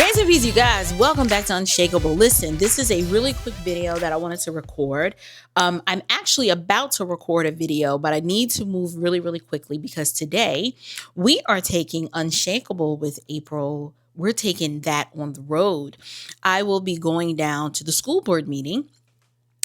Grace and peace, you guys. Welcome back to Unshakable. Listen, this is a really quick video that I wanted to record. I'm actually about to record a video, but I need to move really, really quickly because today we are taking Unshakable with April. We're taking that on the road. I will be going down to the school board meeting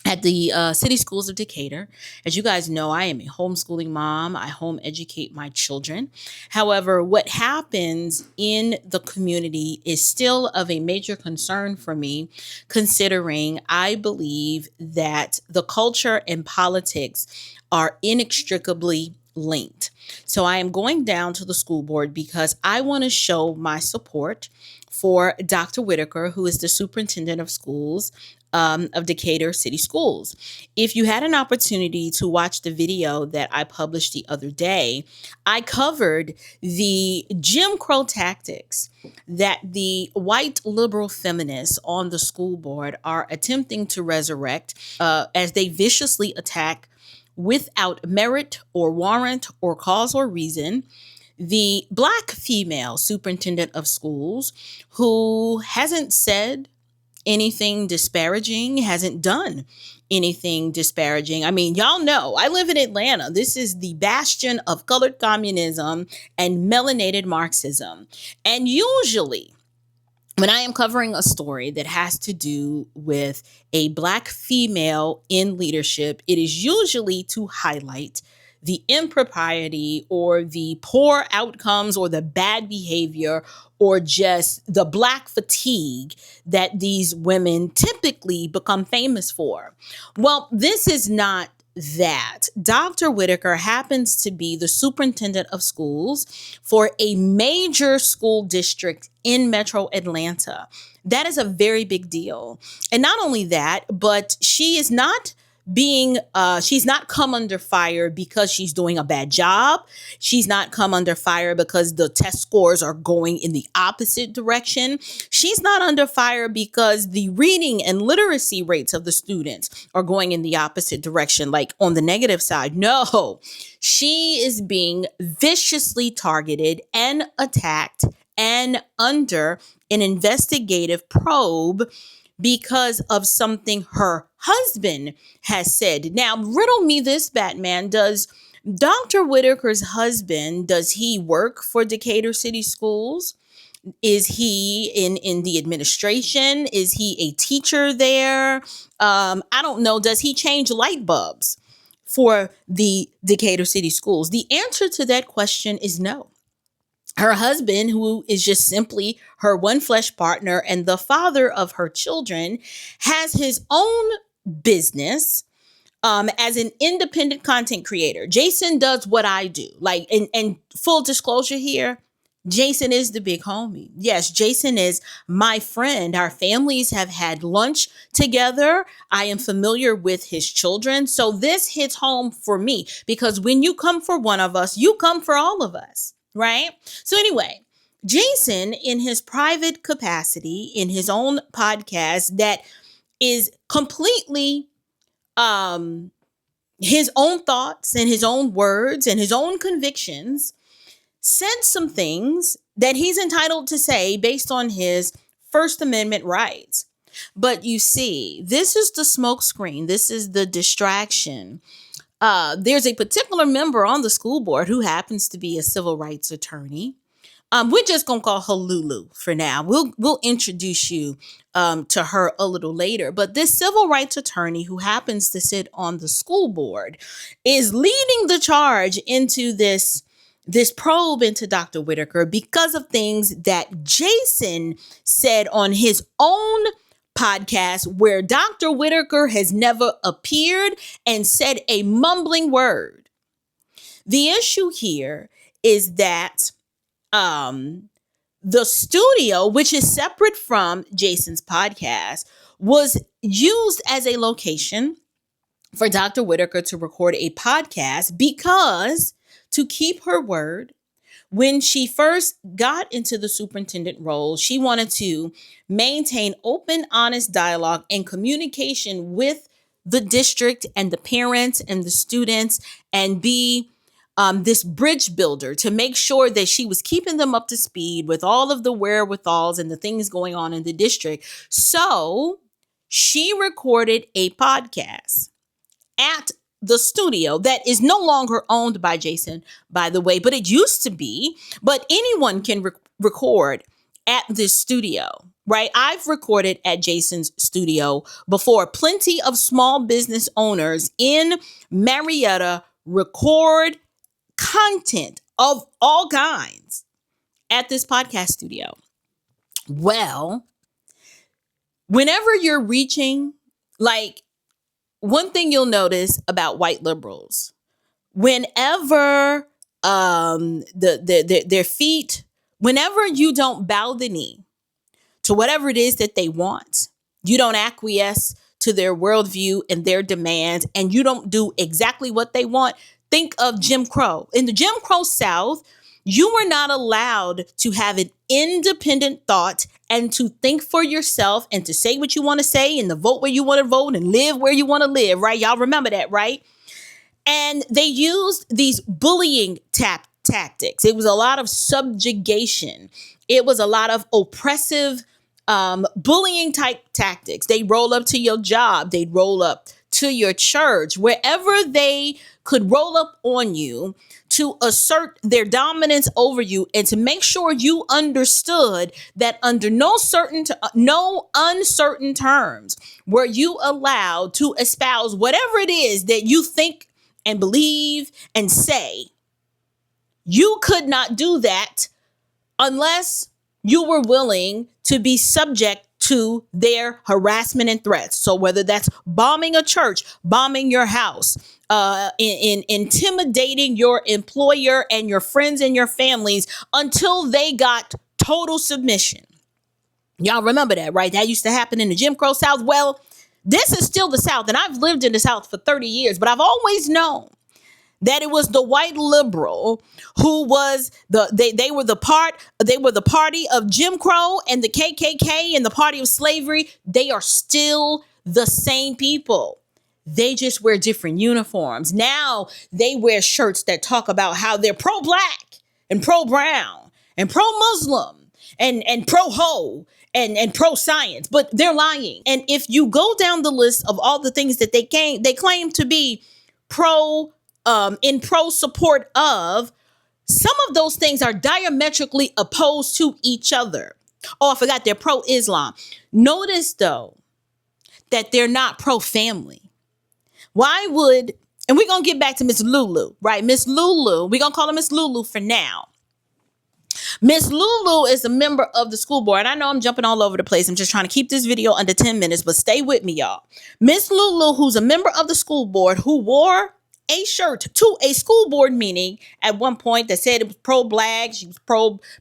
at the city schools of Decatur. As you guys know, I am a homeschooling mom. I home educate my children. However, what happens in the community is still of a major concern for me, considering I believe that the culture and politics are inextricably linked. So I am going down to the school board because I want to show my support for Dr. Whitaker, who is the superintendent of schools of Decatur City Schools. If you had an opportunity to watch the video that I published the other day, I covered the Jim Crow tactics that the white liberal feminists on the school board are attempting to resurrect as they viciously attack without merit or warrant or cause or reason the Black female superintendent of schools who hasn't said anything disparaging, hasn't done anything disparaging. I mean, y'all know I live in Atlanta. This is the bastion of colored communism and melanated Marxism. And usually, when I am covering a story that has to do with a Black female in leadership, it is usually to highlight the impropriety or the poor outcomes or the bad behavior or just the Black fatigue that these women typically become famous for. Well, this is not that. Dr. Whitaker happens to be the superintendent of schools for a major school district in Metro Atlanta. That is a very big deal. And not only that, but she's not come under fire because she's doing a bad job. She's not come under fire because the test scores are going in the opposite direction. She's not under fire because the reading and literacy rates of the students are going in the opposite direction, like on the negative side. No, she is being viciously targeted and attacked and under an investigative probe because of something her husband has said. Now, riddle me this, Batman. Does Dr. Whitaker's husband, does he work for Decatur City Schools? Is he in the administration? Is he a teacher there? I don't know. Does he change light bulbs for the Decatur City Schools? The answer to that question is no. Her husband, who is just simply her one flesh partner and the father of her children, has his own business as an independent content creator. Jason does what I do. Like, and full disclosure here, Jason is the big homie. Yes, Jason is my friend. Our families have had lunch together. I am familiar with his children. So this hits home for me because when you come for one of us, you come for all of us. Right? So anyway, Jason, in his private capacity, in his own podcast that is completely his own thoughts and his own words and his own convictions, said some things that he's entitled to say based on his First Amendment rights. But you see, this is the smokescreen. This is the distraction. There's a particular member on the school board who happens to be a civil rights attorney. We're just gonna call her Lulu for now. We'll introduce you to her a little later. But this civil rights attorney who happens to sit on the school board is leading the charge into this probe into Dr. Whitaker because of things that Jason said on his own podcast where Dr. Whitaker has never appeared and said a mumbling word. The issue here is that the studio, which is separate from Jason's podcast, was used as a location for Dr. Whitaker to record a podcast because, to keep her word, when she first got into the superintendent role, she wanted to maintain open, honest dialogue and communication with the district and the parents and the students and be this bridge builder to make sure that she was keeping them up to speed with all of the wherewithals and the things going on in the district. So she recorded a podcast at the studio that is no longer owned by Jason, by the way, but it used to be. But anyone can record at this studio, right? I've recorded at Jason's studio before. Plenty of small business owners in Marietta record content of all kinds at this podcast studio. Well, whenever you're reaching, like, one thing you'll notice about white liberals, whenever their feet, whenever you don't bow the knee to whatever it is that they want, you don't acquiesce to their worldview and their demands, and you don't do exactly what they want. Think of Jim Crow. In the Jim Crow South, you were not allowed to have an independent thought and to think for yourself and to say what you want to say and to vote where you want to vote and live where you want to live, right? Y'all remember that, right? And they used these bullying tactics. It was a lot of subjugation. It was a lot of oppressive bullying type tactics. They'd roll up to your job. They'd roll up to your church, wherever they could roll up on you to assert their dominance over you and to make sure you understood that under no uncertain terms were you allowed to espouse whatever it is that you think and believe and say. You could not do that unless you were willing to be subject to their harassment and threats. So whether that's bombing a church, bombing your house, in intimidating your employer and your friends and your families until they got total submission. Y'all remember that, right? That used to happen in the Jim Crow South. Well, this is still the South, and I've lived in the South for 30 years, but I've always known that it was the white liberal who was they were the party of Jim Crow and the KKK and the party of slavery. They are still the same people. They just wear different uniforms. Now they wear shirts that talk about how they're pro-black and pro-brown and pro-Muslim and pro-ho and pro-science, but they're lying. And if you go down the list of all the things that they claim to be in pro support of, some of those things are diametrically opposed to each other. Oh, I forgot, they're pro-Islam. Notice though that they're not pro-family. Why would, and we're going to get back to Miss Lulu, right? Miss Lulu, we're going to call her Miss Lulu for now. Miss Lulu is a member of the school board. And I know I'm jumping all over the place. I'm just trying to keep this video under 10 minutes, but stay with me, y'all. Miss Lulu, who's a member of the school board, who wore a shirt to a school board meeting at one point that said it was pro-black, she was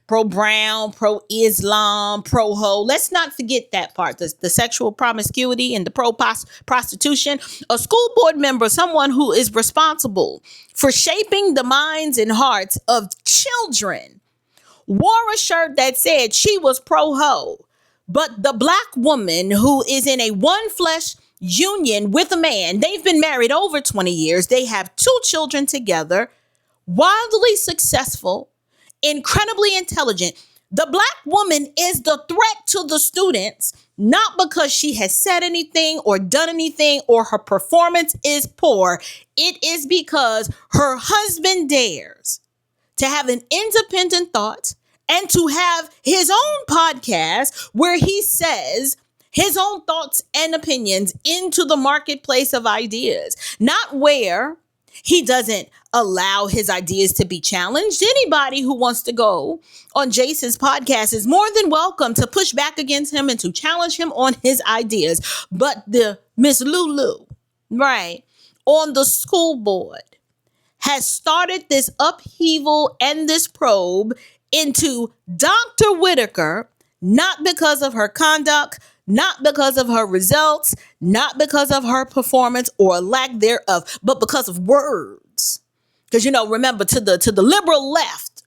pro-brown, pro-Islam, pro-ho. Let's not forget that part, the sexual promiscuity and the pro-prostitution. A school board member, someone who is responsible for shaping the minds and hearts of children, wore a shirt that said she was pro-ho. But the black woman who is in a one flesh union with a man, they've been married over 20 years. They have 2 children together, wildly successful, incredibly intelligent. The black woman is the threat to the students, not because she has said anything or done anything or her performance is poor. It is because her husband dares to have an independent thought and to have his own podcast where he says his own thoughts and opinions into the marketplace of ideas, not where he doesn't allow his ideas to be challenged. Anybody who wants to go on Jason's podcast is more than welcome to push back against him and to challenge him on his ideas. But the Miss Lulu, right, on the school board has started this upheaval and this probe into Dr. Whitaker, not because of her conduct, not because of her results, not because of her performance or lack thereof, but because of words. Because, remember, to the liberal left,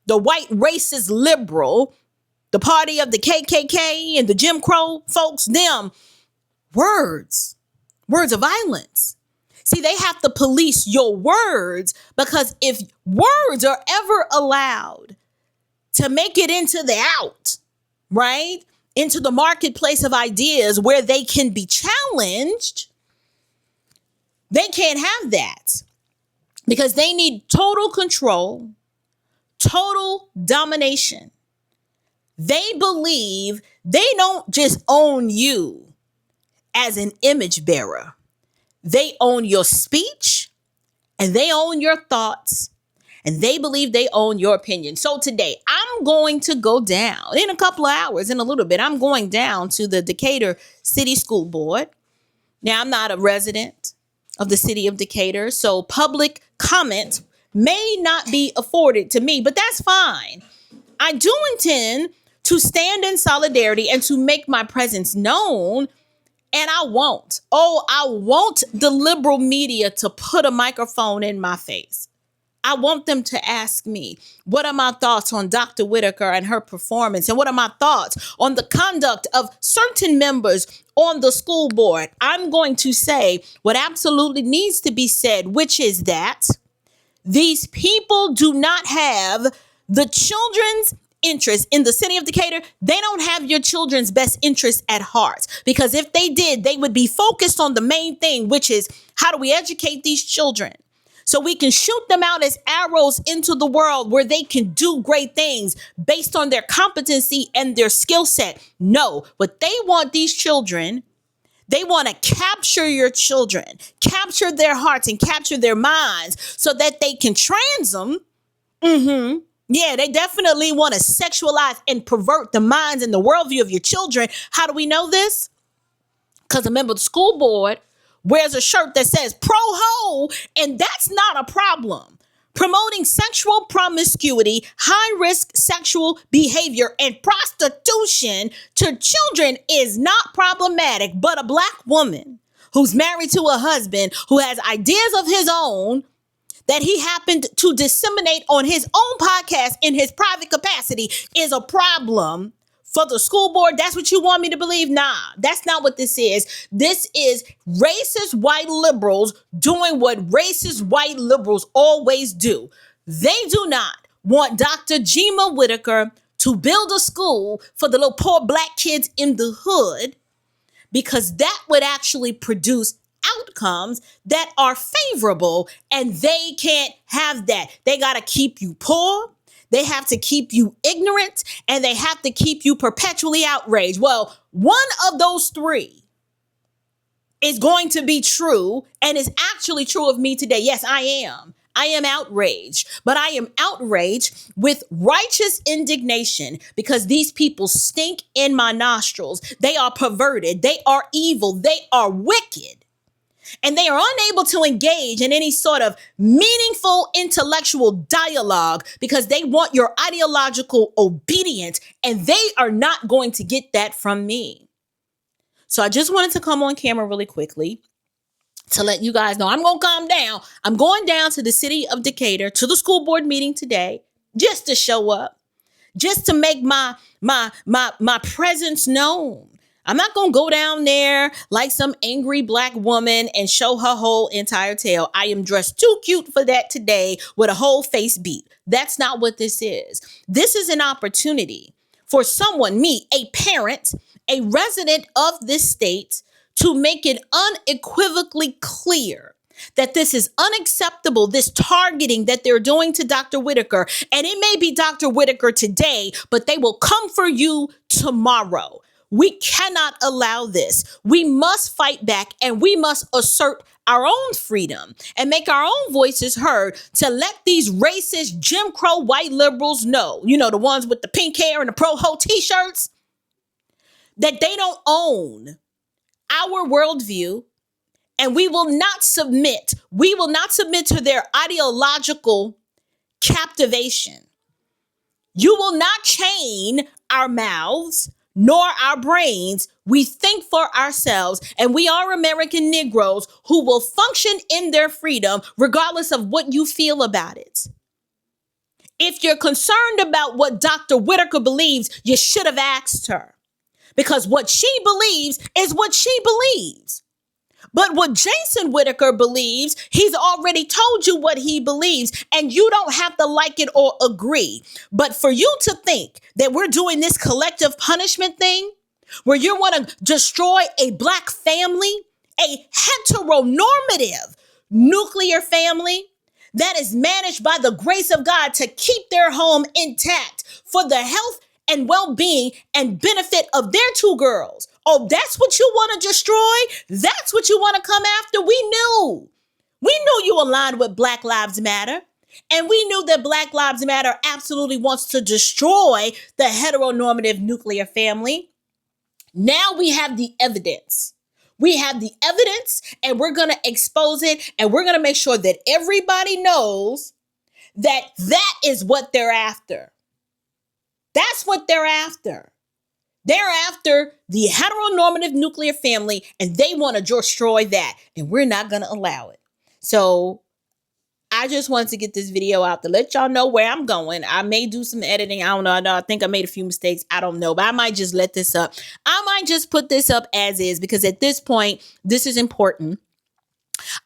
the white racist liberal, the party of the KKK and the Jim Crow folks, them words of violence. See, they have to police your words, because if words are ever allowed to make it into the out, right? Into the marketplace of ideas where they can be challenged, they can't have that, because they need total control, total domination. They believe they don't just own you as an image bearer. They own your speech, and they own your thoughts, and they believe they own your opinion. So today, I'm going to go down in a couple of hours, in a little bit. I'm going down to the Decatur City School Board. Now, I'm not a resident of the city of Decatur, so public comment may not be afforded to me, but that's fine. I do intend to stand in solidarity and to make my presence known. And I want the liberal media to put a microphone in my face. I want them to ask me, what are my thoughts on Dr. Whitaker and her performance? And what are my thoughts on the conduct of certain members on the school board? I'm going to say what absolutely needs to be said, which is that these people do not have the children's interest in the city of Decatur. They don't have your children's best interest at heart, because if they did, they would be focused on the main thing, which is how do we educate these children so we can shoot them out as arrows into the world where they can do great things based on their competency and their skill set. No, what they want these children, they want to capture your children, capture their hearts and capture their minds so that they can trans them. Yeah, they definitely want to sexualize and pervert the minds and the worldview of your children. How do we know this? Because a member of the school board wears a shirt that says pro-ho, and that's not a problem. Promoting sexual promiscuity, high-risk sexual behavior, and prostitution to children is not problematic, but a Black woman who's married to a husband who has ideas of his own that he happened to disseminate on his own podcast in his private capacity is a problem for the school board. That's what you want me to believe? Nah, that's not what this is. This is racist white liberals doing what racist white liberals always do. They do not want Dr. Jima Whitaker to build a school for the little poor Black kids in the hood, because that would actually produce outcomes that are favorable, and they can't have that. They got to keep you poor. They have to keep you ignorant, and they have to keep you perpetually outraged. Well, one of those three is going to be true, and is actually true of me today. Yes, I am. I am outraged, but I am outraged with righteous indignation, because these people stink in my nostrils. They are perverted. They are evil. They are wicked. And they are unable to engage in any sort of meaningful intellectual dialogue because they want your ideological obedience, and they are not going to get that from me. So I just wanted to come on camera really quickly to let you guys know I'm going to calm down. I'm going down to the city of Decatur to the school board meeting today just to show up, just to make my presence known. I'm not going to go down there like some angry Black woman and show her whole entire tail. I am dressed too cute for that today with a whole face beat. That's not what this is. This is an opportunity for someone, me, a parent, a resident of this state, to make it unequivocally clear that this is unacceptable, this targeting that they're doing to Dr. Whitaker. And it may be Dr. Whitaker today, but they will come for you tomorrow. We cannot allow this. We must fight back, and we must assert our own freedom and make our own voices heard to let these racist Jim Crow white liberals know, the ones with the pink hair and the pro-ho t-shirts, that they don't own our worldview, and we will not submit. We will not submit to their ideological captivation. You will not chain our mouths nor our brains. We think for ourselves, and we are American Negroes who will function in their freedom regardless of what you feel about it. If you're concerned about what Dr. Whitaker believes, you should have asked her, because what she believes is what she believes. But what Jason Whitaker believes, he's already told you what he believes, and you don't have to like it or agree. But for you to think that we're doing this collective punishment thing, where you want to destroy a black family, a heteronormative nuclear family that is managed by the grace of God to keep their home intact for the health and well-being and benefit of their two girls. Oh, that's what you want to destroy? That's what you want to come after? We knew. We knew you aligned with Black Lives Matter. And we knew that Black Lives Matter absolutely wants to destroy the heteronormative nuclear family. Now we have the evidence. We have the evidence, and we're going to expose it, and we're going to make sure that everybody knows that that is what they're after. That's what they're after. They're after the heteronormative nuclear family, and they want to destroy that, and we're not going to allow it. So I just wanted to get this video out to let y'all know where I'm going. I may do some editing. I don't know. I think I made a few mistakes. I don't know, but I might just let this up. I might just put this up as is, because at this point, this is important.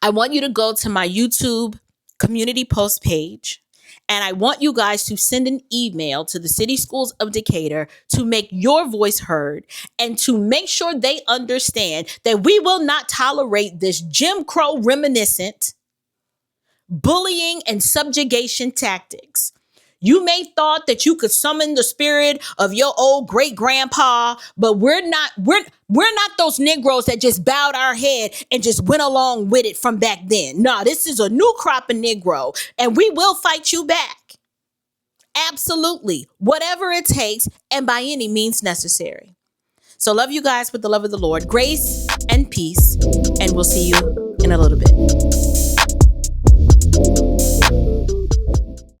I want you to go to my YouTube community post page, and I want you guys to send an email to the City Schools of Decatur to make your voice heard and to make sure they understand that we will not tolerate this Jim Crow reminiscent bullying and subjugation tactics. You may thought that you could summon the spirit of your old great grandpa, but we're not those Negroes that just bowed our head and just went along with it from back then. No, this is a new crop of Negro, and we will fight you back. Absolutely. Whatever it takes, and by any means necessary. So love you guys with the love of the Lord. Grace and peace, and we'll see you in a little bit.